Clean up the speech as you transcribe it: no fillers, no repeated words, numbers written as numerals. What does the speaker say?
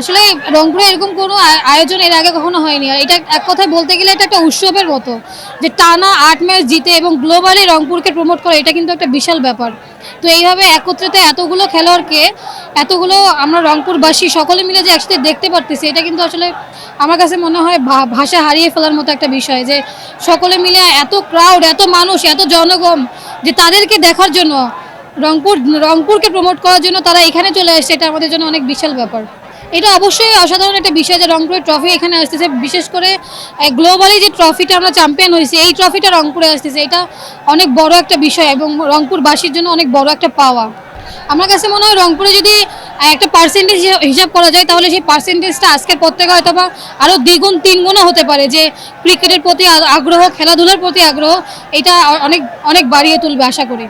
আসলে রংপুরে এরকম কোনো আয়োজন এর আগে কখনো হয়নি। আর এটা এক কথায় বলতে গেলে এটা একটা উৎসবের মতো। যে টানা ৮ ম্যাচ জিতে এবং গ্লোবালি রংপুরকে প্রমোট করে এটা কিন্তু একটা বিশাল ব্যাপার। তো এইভাবে একত্রিত এতগুলো খেলোয়াড়কে এতগুলো আমরা রংপুরবাসী সকলে মিলে যে একসাথে দেখতে পারতেছি এটা কিন্তু আসলে আমার কাছে মনে হয় ভাষা হারিয়ে ফেলার মতো একটা বিষয় যে সকলে মিলে এত ক্রাউড, এত মানুষ, এত জনগণ যে তাদেরকে দেখার জন্য রংপুরকে প্রমোট করার জন্য তারা এখানে চলে আসছে এটা আমাদের জন্য অনেক বিশাল ব্যাপার। এটা অবশ্যই অসাধারণ একটা বিষয় যে রংপুরের ট্রফি এখানে আসতেছে, বিশেষ করে গ্লোবালি যে ট্রফিটা আমরা চ্যাম্পিয়ন হয়েছি এই ট্রফিটা রংপুরে আসতেছে, এটা অনেক বড় একটা বিষয় এবং রংপুরবাসীর জন্য অনেক বড় একটা পাওয়া। আমার কাছে মনে হয় রংপুরে যদি একটা পার্সেন্টেজ হিসাব করা যায় তাহলে সেই পার্সেন্টেজটা আজকের পর থেকে হয়তো বা আরও দ্বিগুণ তিনগুণও হতে পারে, যে ক্রিকেটের প্রতি আগ্রহ, খেলাধুলার প্রতি আগ্রহ এটা অনেক অনেক বাড়িয়ে তুলবে আশা করি।